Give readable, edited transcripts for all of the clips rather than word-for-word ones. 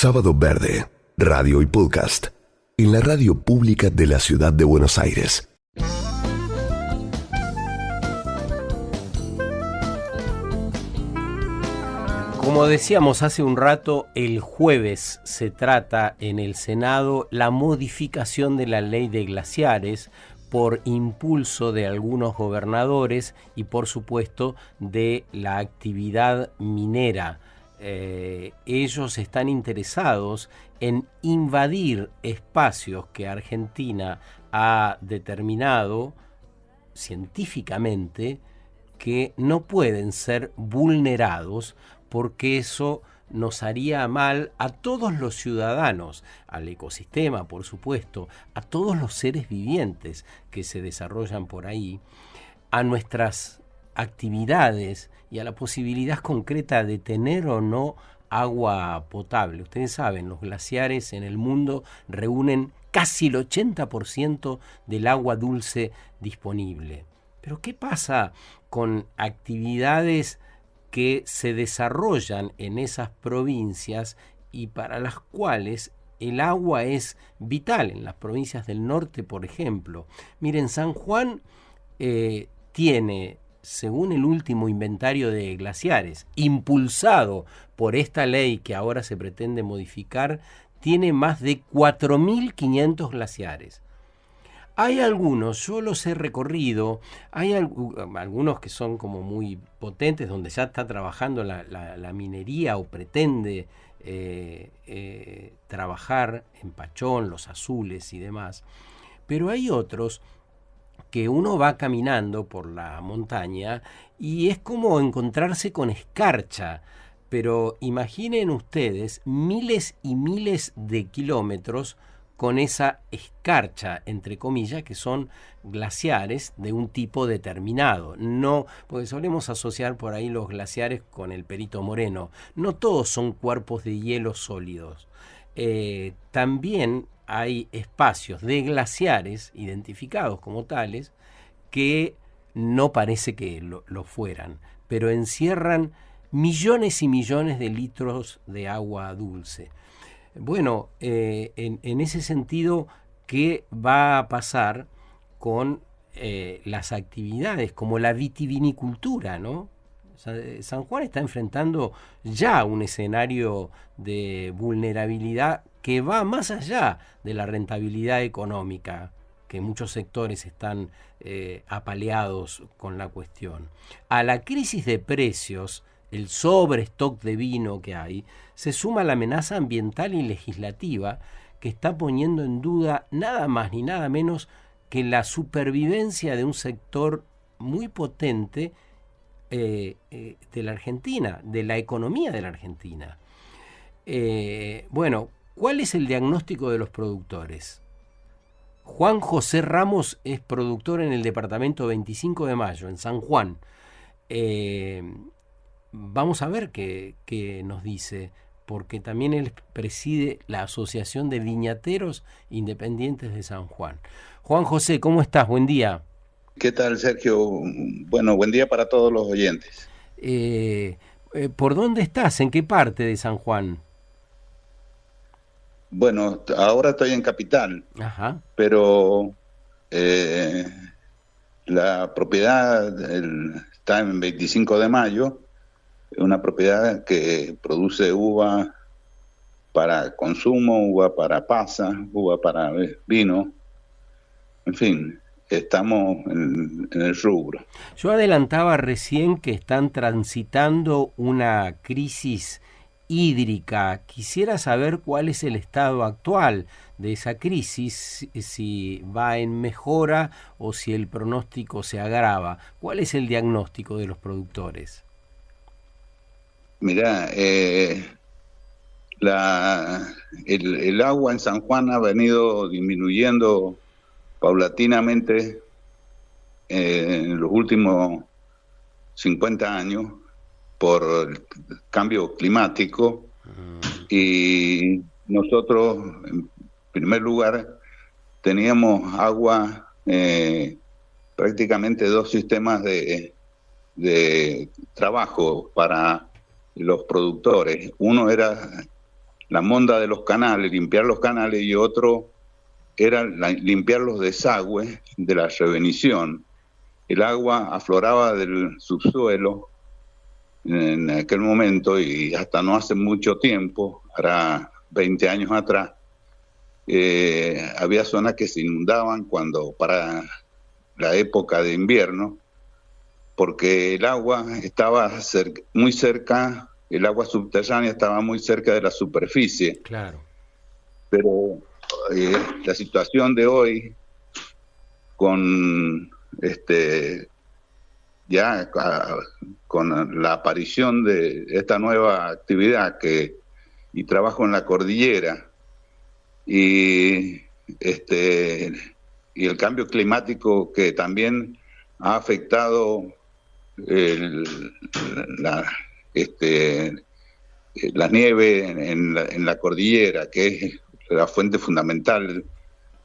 Sábado Verde, radio y podcast, en la radio pública de la ciudad de Buenos Aires. Como decíamos hace un rato, el jueves se trata en el Senado la modificación de la ley de glaciares por impulso de algunos gobernadores y por supuesto de la actividad minera. Ellos están interesados en invadir espacios que Argentina ha determinado científicamente que no pueden ser vulnerados, porque eso nos haría mal a todos los ciudadanos, al ecosistema, por supuesto, a todos los seres vivientes que se desarrollan por ahí, a nuestras actividades y a la posibilidad concreta de tener o no agua potable. Ustedes saben, los glaciares en el mundo reúnen casi el 80% del agua dulce disponible. Pero ¿qué pasa con actividades que se desarrollan en esas provincias y para las cuales el agua es vital? En las provincias del norte, por ejemplo. Miren, San Juan tiene, según el último inventario de glaciares, impulsado por esta ley que ahora se pretende modificar, tiene más de 4.500 glaciares. Hay algunos, yo los he recorrido, hay algunos que son como muy potentes, donde ya está trabajando la minería o pretende trabajar en Pachón, Los Azules y demás. Pero hay otros que uno va caminando por la montaña y es como encontrarse con escarcha. Pero imaginen ustedes miles y miles de kilómetros con esa escarcha, entre comillas, que son glaciares de un tipo determinado. No, porque solemos asociar por ahí los glaciares con el Perito Moreno. No todos son cuerpos de hielo sólidos. También hay espacios de glaciares identificados como tales que no parece que lo fueran, pero encierran millones y millones de litros de agua dulce. Bueno, en ese sentido, ¿qué va a pasar con las actividades como la vitivinicultura, ¿no? San Juan está enfrentando ya un escenario de vulnerabilidad que va más allá de la rentabilidad económica, que muchos sectores están apaleados con la cuestión. A la crisis de precios, el sobrestock de vino que hay, se suma la amenaza ambiental y legislativa que está poniendo en duda nada más ni nada menos que la supervivencia de un sector muy potente de la Argentina, de la economía de la Argentina. Bueno, ¿cuál es el diagnóstico de los productores? Juan José Ramos es productor en el departamento 25 de Mayo, en San Juan. Vamos a ver qué nos dice, porque también él preside la Asociación de Viñateros Independientes de San Juan. Juan José, ¿cómo estás? Buen día. ¿Qué tal, Sergio? Bueno, buen día para todos los oyentes. ¿Por dónde estás? ¿En qué parte de San Juan? Bueno, ahora estoy en Capital. Ajá. Pero la propiedad está en 25 de Mayo, una propiedad que produce uva para consumo, uva para pasa, uva para vino, en fin, estamos en el rubro. Yo adelantaba recién que están transitando una crisis hídrica. Quisiera saber cuál es el estado actual de esa crisis, si va en mejora o si el pronóstico se agrava. ¿Cuál es el diagnóstico de los productores? Mirá, el agua en San Juan ha venido disminuyendo paulatinamente en los últimos 50 años por el cambio climático, y nosotros, en primer lugar, teníamos agua, prácticamente dos sistemas de trabajo para los productores. Uno era la monda de los canales, limpiar los canales, y otro era limpiar los desagües de la revenición. El agua afloraba del subsuelo en aquel momento, y hasta no hace mucho tiempo, hará 20 años atrás, había zonas que se inundaban para la época de invierno, porque el agua estaba muy cerca, el agua subterránea estaba muy cerca de la superficie. Claro. Pero la situación de hoy, con con la aparición de esta nueva actividad y trabajo en la cordillera, y el cambio climático que también ha afectado la nieve en la cordillera, que es la fuente fundamental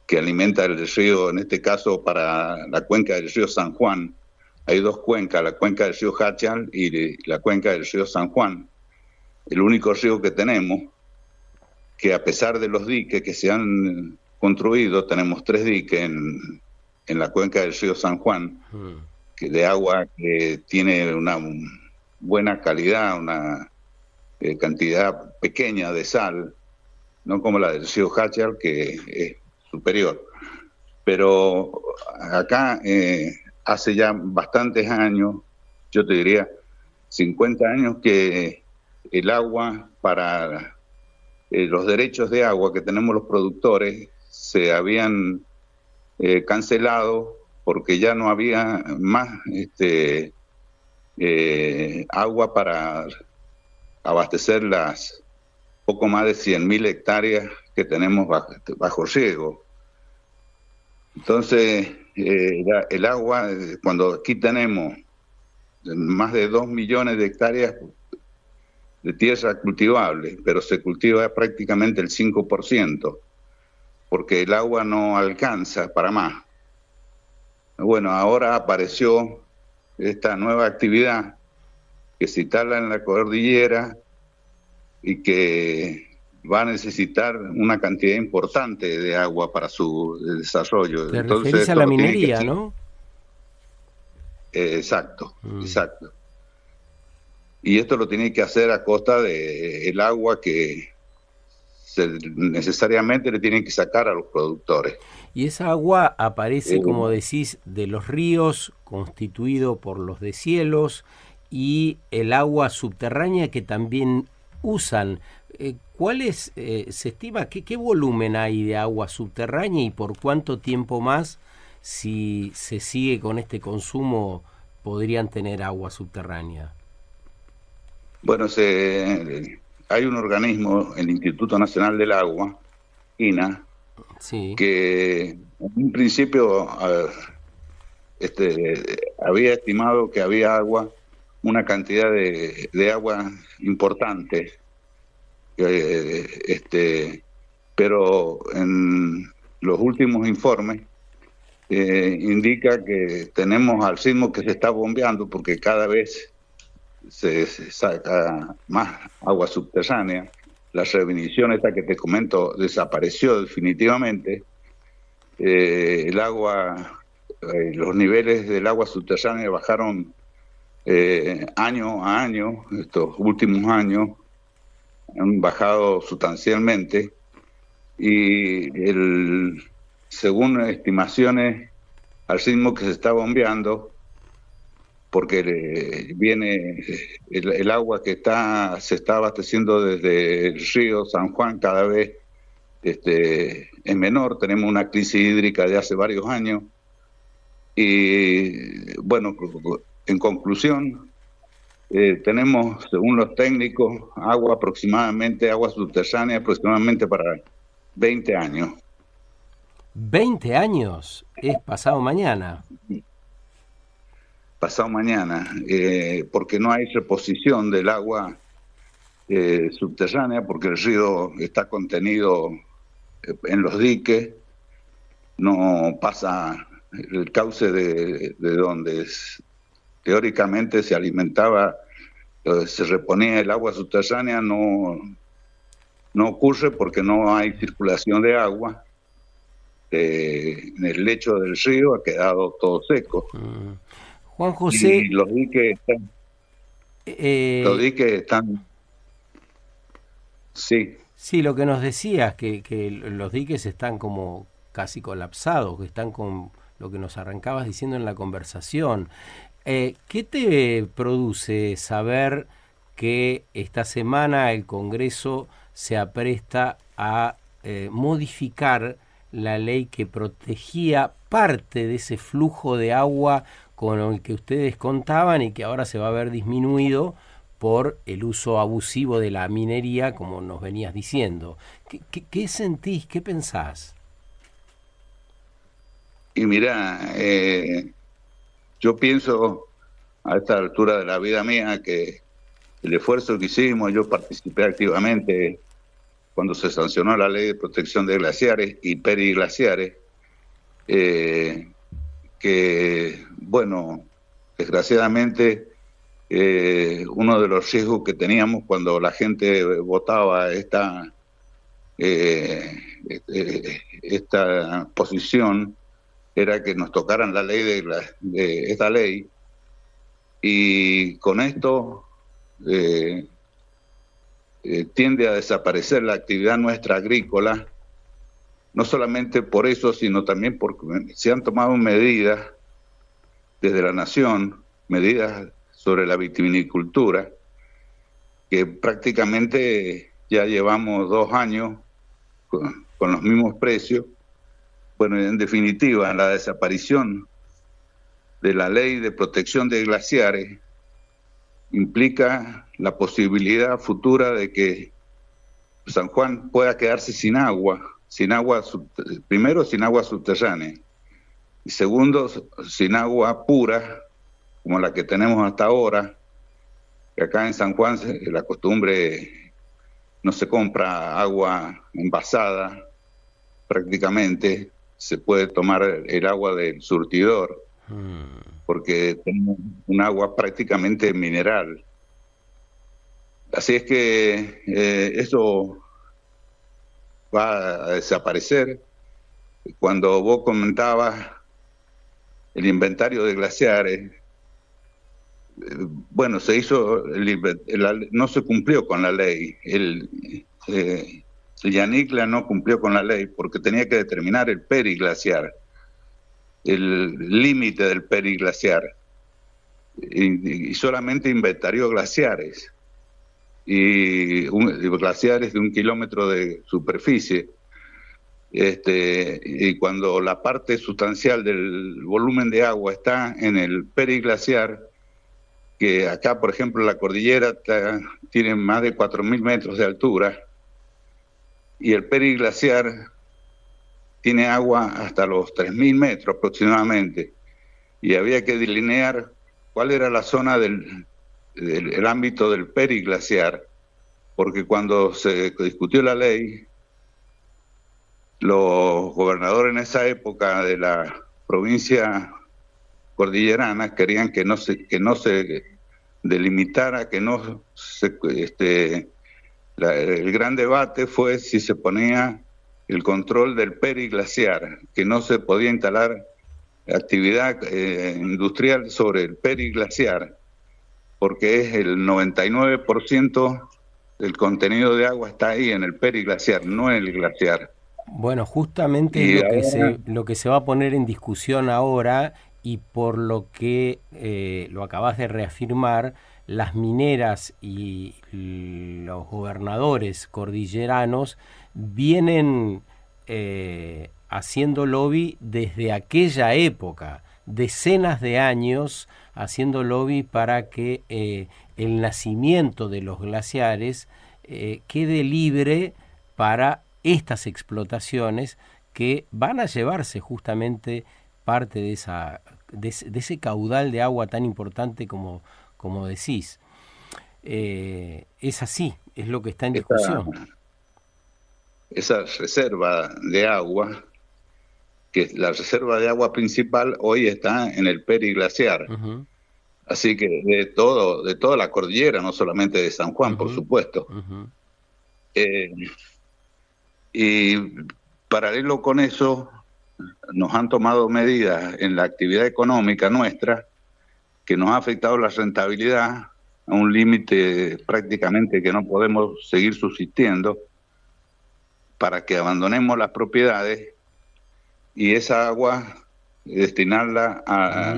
que alimenta el río, en este caso para la cuenca del río San Juan. Hay dos cuencas, la cuenca del río Hachal y la cuenca del río San Juan. El único río que tenemos, que a pesar de los diques que se han construido, tenemos 3 diques en la cuenca del río San Juan, que de agua que tiene una buena calidad, una cantidad pequeña de sal, no como la del río Hachal, que es superior. Pero acá hace ya bastantes años, yo te diría 50 años, que el agua, para los derechos de agua que tenemos los productores, se habían cancelado, porque ya no había más agua para abastecer las poco más de 100.000 hectáreas que tenemos bajo riego. Entonces, el agua, cuando aquí tenemos más de 2 millones de hectáreas de tierra cultivable, pero se cultiva prácticamente el 5%, porque el agua no alcanza para más. Bueno, ahora apareció esta nueva actividad que se instala en la cordillera y que va a necesitar una cantidad importante de agua para su desarrollo. Te referís a la minería, ¿no? Exacto, exacto. Y esto lo tiene que hacer a costa del agua que necesariamente le tienen que sacar a los productores. Y esa agua aparece, como decís, de los ríos, constituido por los deshielos, y el agua subterránea que también usan. ¿Cuál es, se estima, qué volumen hay de agua subterránea y por cuánto tiempo más, si se sigue con este consumo, podrían tener agua subterránea? Bueno, hay un organismo, el Instituto Nacional del Agua, INA, sí, que en un principio había estimado que había agua, una cantidad de agua importante, pero en los últimos informes indica que tenemos, al ritmo que se está bombeando, porque cada vez se saca más agua subterránea, la revenición esta que te comento desapareció definitivamente, el agua, los niveles del agua subterránea bajaron año a año, estos últimos años han bajado sustancialmente, y según estimaciones, al ritmo que se está bombeando, porque viene el agua que se está abasteciendo desde el río San Juan cada vez es menor. Tenemos una crisis hídrica de hace varios años, y bueno, en conclusión, tenemos, según los técnicos, agua subterránea aproximadamente para 20 años. 20 años, es pasado mañana. Pasado mañana, porque no hay reposición del agua subterránea, porque el río está contenido en los diques, no pasa el cauce de donde teóricamente se alimentaba, se reponía el agua subterránea, no no ocurre porque no hay circulación de agua. En el lecho del río ha quedado todo seco. Juan José, Y los diques están, sí. sí, lo que nos decías, que los diques están como casi colapsados, que están con lo que nos arrancabas diciendo en la conversación. ¿Qué te produce saber que esta semana el Congreso se apresta a modificar la ley que protegía parte de ese flujo de agua con el que ustedes contaban y que ahora se va a ver disminuido por el uso abusivo de la minería, como nos venías diciendo? ¿Qué sentís? ¿Qué pensás? Y mira, yo pienso a esta altura de la vida mía que el esfuerzo que hicimos, yo participé activamente cuando se sancionó la Ley de Protección de Glaciares y Periglaciares, que, bueno, desgraciadamente, uno de los riesgos que teníamos cuando la gente votaba esta posición era que nos tocaran la ley de esta ley, y con esto tiende a desaparecer la actividad nuestra agrícola, no solamente por eso, sino también porque se han tomado medidas desde la Nación, medidas sobre la vitivinicultura, que prácticamente ya llevamos 2 años con los mismos precios. Bueno, en definitiva, la desaparición de la Ley de Protección de Glaciares implica la posibilidad futura de que San Juan pueda quedarse sin agua, primero sin agua subterránea, y segundo sin agua pura, como la que tenemos hasta ahora, que acá en San Juan la costumbre no se compra agua envasada, prácticamente se puede tomar el agua del surtidor, porque tenemos un agua prácticamente mineral. Así es que eso va a desaparecer. Cuando vos comentabas el inventario de glaciares, bueno, se hizo, no se cumplió con la ley. El Yanicla no cumplió con la ley porque tenía que determinar el periglaciar, el límite del periglaciar, y solamente inventarió glaciares, y glaciares de 1 kilómetro de superficie. Y cuando la parte sustancial del volumen de agua está en el periglaciar, que acá, por ejemplo, la cordillera tiene más de 4.000 metros de altura, y el periglaciar tiene agua hasta los 3.000 metros aproximadamente, y había que delinear cuál era la zona del ámbito del periglaciar, porque cuando se discutió la ley, los gobernadores en esa época de la provincia cordillerana querían que no se delimitara, que no se, el gran debate fue si se ponía el control del periglaciar, que no se podía instalar actividad industrial sobre el periglaciar, porque es el 99% del contenido de agua está ahí en el periglaciar, no en el glaciar. Bueno, justamente es lo que se va a poner en discusión ahora, y por lo que lo acabas de reafirmar, las mineras y los gobernadores cordilleranos vienen haciendo lobby desde aquella época, decenas de años haciendo lobby para que el nacimiento de los glaciares quede libre para estas explotaciones que van a llevarse justamente parte de ese caudal de agua tan importante como decís. Es así, es lo que está en discusión. Esa reserva de agua, que la reserva de agua principal hoy está en el periglaciar. Uh-huh. Así que de toda la cordillera, no solamente de San Juan, uh-huh, por supuesto. Uh-huh. Eh, y paralelo con eso, nos han tomado medidas en la actividad económica nuestra que nos ha afectado la rentabilidad a un límite prácticamente que no podemos seguir subsistiendo, para que abandonemos las propiedades y esa agua destinarla a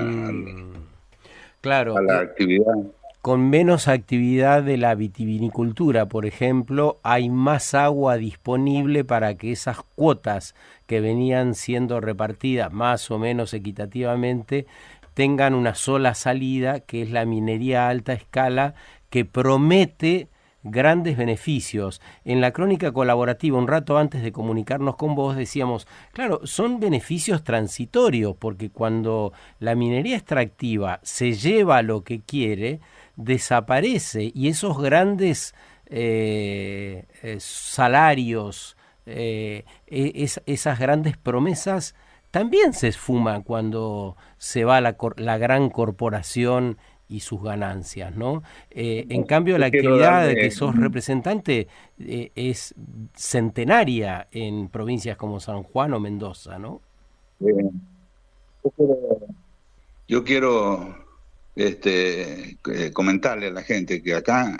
Claro, la actividad. con menos actividad de la vitivinicultura, por ejemplo, hay más agua disponible para que esas cuotas que venían siendo repartidas más o menos equitativamente tengan una sola salida, que es la minería a alta escala, que promete grandes beneficios. En la crónica colaborativa, un rato antes de comunicarnos con vos, decíamos, claro, son beneficios transitorios, porque cuando la minería extractiva se lleva lo que quiere, desaparece y esos grandes salarios, esas grandes promesas también se esfuman cuando se va la gran corporación y sus ganancias, ¿no? En cambio, Yo la quiero actividad de que darle, sos representante es centenaria en provincias como San Juan o Mendoza, ¿no? eh, yo quiero comentarle a la gente que acá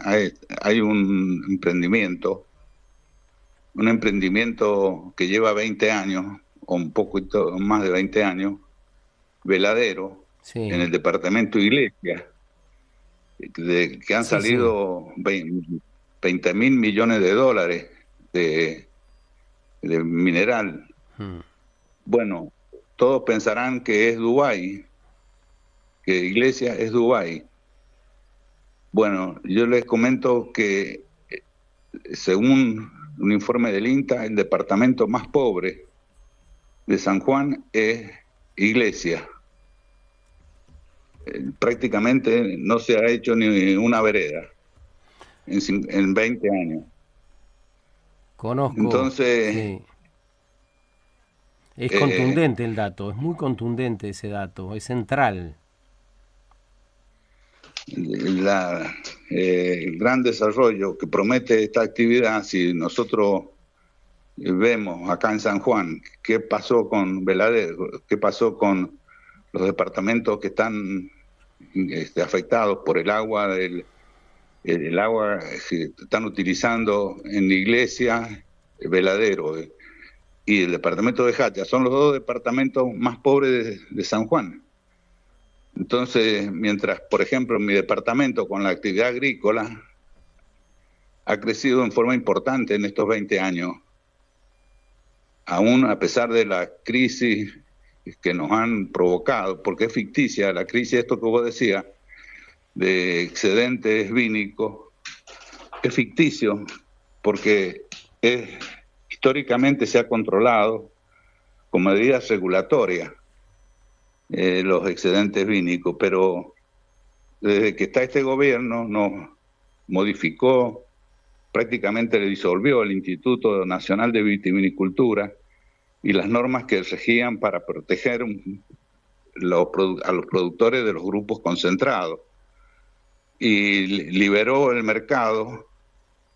hay un emprendimiento que lleva 20 años, o un poquito más de 20 años, Veladero, en Sí, el departamento Iglesia, que han sí, sí. salido 20.000 millones de dólares de mineral. Mm. Bueno, todos pensarán que es Dubái, que Iglesia es Dubái. Bueno, yo les comento que según un informe del INTA, el departamento más pobre de San Juan es Iglesia. Prácticamente no se ha hecho ni una vereda en 20 años. Conozco, Entonces, sí. Es eh, contundente el dato, es muy contundente ese dato, es central. el gran desarrollo que promete esta actividad, si nosotros vemos acá en San Juan qué pasó con Veladero, qué pasó con los departamentos que están afectados por el agua el agua que están utilizando en la iglesia, Veladero y el departamento de Jacha, son los dos departamentos más pobres de San Juan. Entonces, mientras, por ejemplo, mi departamento con la actividad agrícola ha crecido en forma importante en estos 20 años, aún a pesar de la crisis que nos han provocado, porque es ficticia la crisis, esto que vos decías, de excedentes vínicos, es ficticio, porque históricamente se ha controlado con medidas regulatorias los excedentes vínicos, pero desde que está este gobierno nos modificó, prácticamente le disolvió el Instituto Nacional de Vitivinicultura y las normas que regían para proteger a los productores de los grupos concentrados. Y liberó el mercado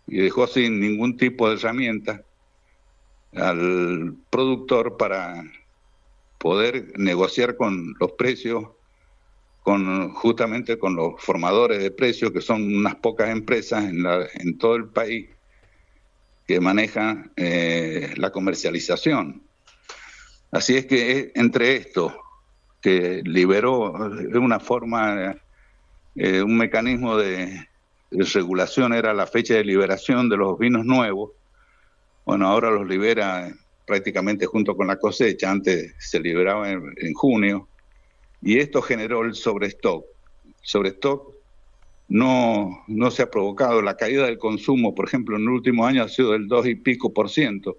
y dejó sin ningún tipo de herramienta al productor para poder negociar con los precios, justamente con los formadores de precios, que son unas pocas empresas en todo el país que manejan la comercialización. Así es que entre esto, que liberó de una forma, un mecanismo de regulación, era la fecha de liberación de los vinos nuevos. Bueno, ahora los libera prácticamente junto con la cosecha, antes se liberaba en junio, y esto generó el sobrestock. Sobrestock no se ha provocado, la caída del consumo, por ejemplo, en el último año ha sido del 2 y pico por ciento,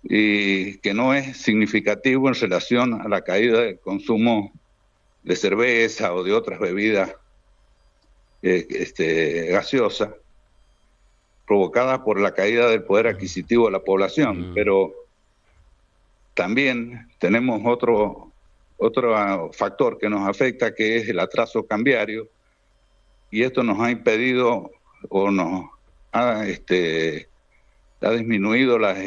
y que no es significativo en relación a la caída del consumo de cerveza o de otras bebidas gaseosas, provocada por la caída del poder adquisitivo de la población. Mm. Pero también tenemos otro factor que nos afecta, que es el atraso cambiario, y esto nos ha impedido o nos ha ha disminuido las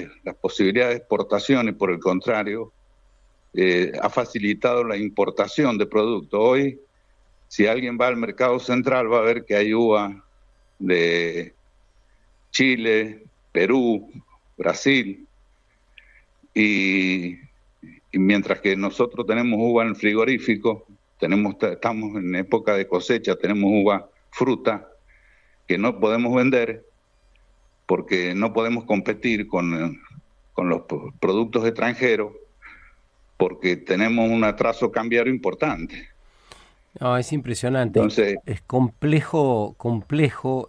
posibilidades de exportación y por el contrario, ha facilitado la importación de productos. Hoy, si alguien va al mercado central, va a ver que hay uva de Chile, Perú, Brasil, y mientras que nosotros tenemos uva en el frigorífico, estamos en época de cosecha, tenemos uva fruta que no podemos vender porque no podemos competir con los productos extranjeros porque tenemos un atraso cambiario importante. No, es impresionante. Entonces, Es complejo,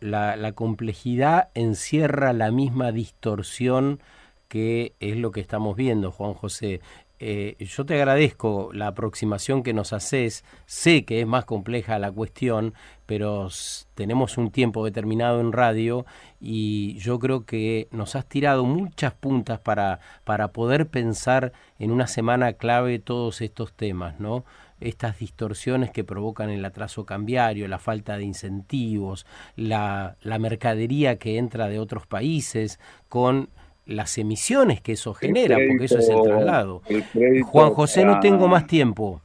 la complejidad encierra la misma distorsión que es lo que estamos viendo, Juan José. Yo te agradezco la aproximación que nos haces. Sé que es más compleja la cuestión, pero tenemos un tiempo determinado en radio y yo creo que nos has tirado muchas puntas para poder pensar en una semana clave todos estos temas, ¿no? Estas distorsiones que provocan el atraso cambiario, la falta de incentivos, la mercadería que entra de otros países con las emisiones que eso genera, porque eso es el traslado. Juan José, no tengo más tiempo.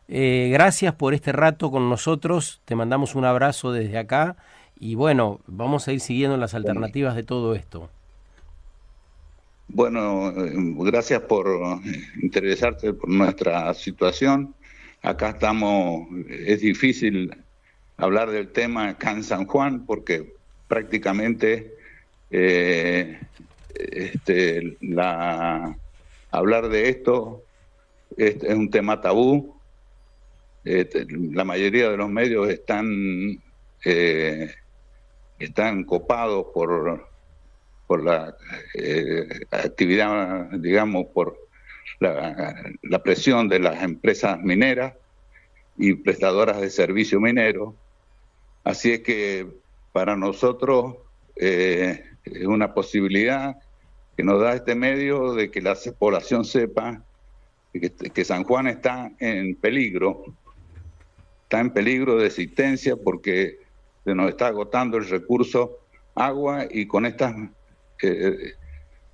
Gracias por este rato con nosotros, te mandamos un abrazo desde acá y bueno, vamos a ir siguiendo las alternativas de todo esto. Bueno, gracias por interesarte por nuestra situación. Acá estamos, es difícil hablar del tema acá en San Juan porque prácticamente hablar de esto es un tema tabú. La mayoría de los medios están copados por la actividad, digamos, por la presión de las empresas mineras y prestadoras de servicio minero. Así es que para nosotros es una posibilidad que nos da este medio de que la población sepa que San Juan está en peligro de existencia porque se nos está agotando el recurso agua y con estos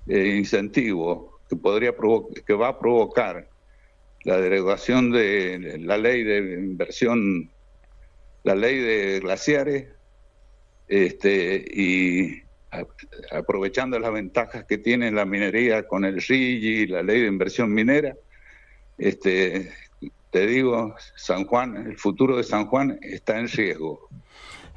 incentivos que va a provocar la derogación de la ley de inversión, la ley de glaciares, y aprovechando las ventajas que tiene la minería con el RIGI y la ley de inversión minera, te digo, San Juan, el futuro de San Juan está en riesgo.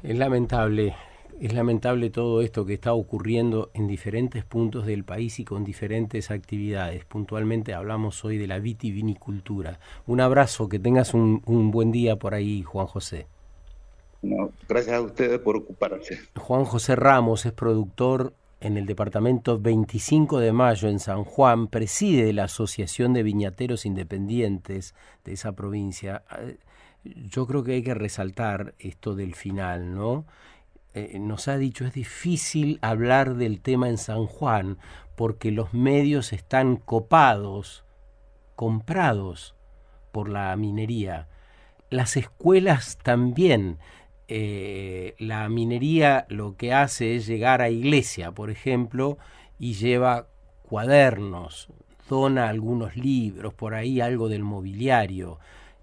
Es lamentable todo esto que está ocurriendo en diferentes puntos del país y con diferentes actividades. Puntualmente hablamos hoy de la vitivinicultura. Un abrazo, que tengas un buen día por ahí, Juan José. No, gracias a ustedes por ocuparse. Juan José Ramos es productor en el departamento 25 de Mayo en San Juan, preside la Asociación de Viñateros Independientes de esa provincia. Yo creo que hay que resaltar esto del final, ¿no? Nos ha dicho, es difícil hablar del tema en San Juan porque los medios están comprados por la minería. Las escuelas también. La minería lo que hace es llegar a iglesia, por ejemplo, y lleva cuadernos, dona algunos libros, por ahí algo del mobiliario.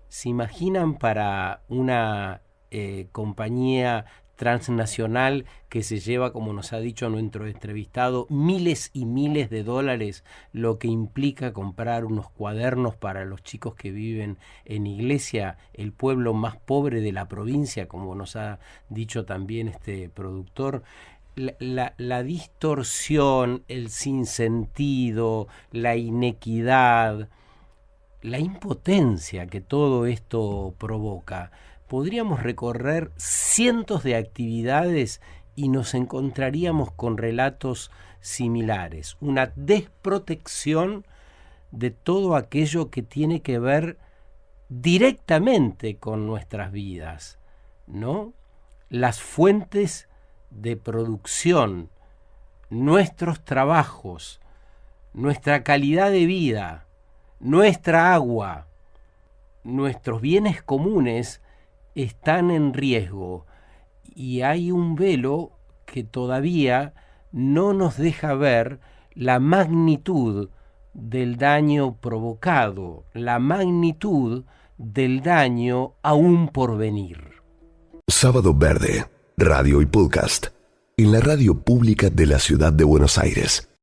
¿Se imaginan para una compañía transnacional que se lleva, como nos ha dicho nuestro entrevistado, miles y miles de dólares, lo que implica comprar unos cuadernos para los chicos que viven en Iglesia, el pueblo más pobre de la provincia, como nos ha dicho también este productor? La distorsión, el sinsentido, la inequidad, la impotencia que todo esto provoca. Podríamos recorrer cientos de actividades y nos encontraríamos con relatos similares. Una desprotección de todo aquello que tiene que ver directamente con nuestras vidas, ¿no? Las fuentes de producción, nuestros trabajos, nuestra calidad de vida, nuestra agua, nuestros bienes comunes están en riesgo y hay un velo que todavía no nos deja ver la magnitud del daño provocado, la magnitud del daño aún por venir. Sábado Verde, radio y podcast, en la radio pública de la ciudad de Buenos Aires.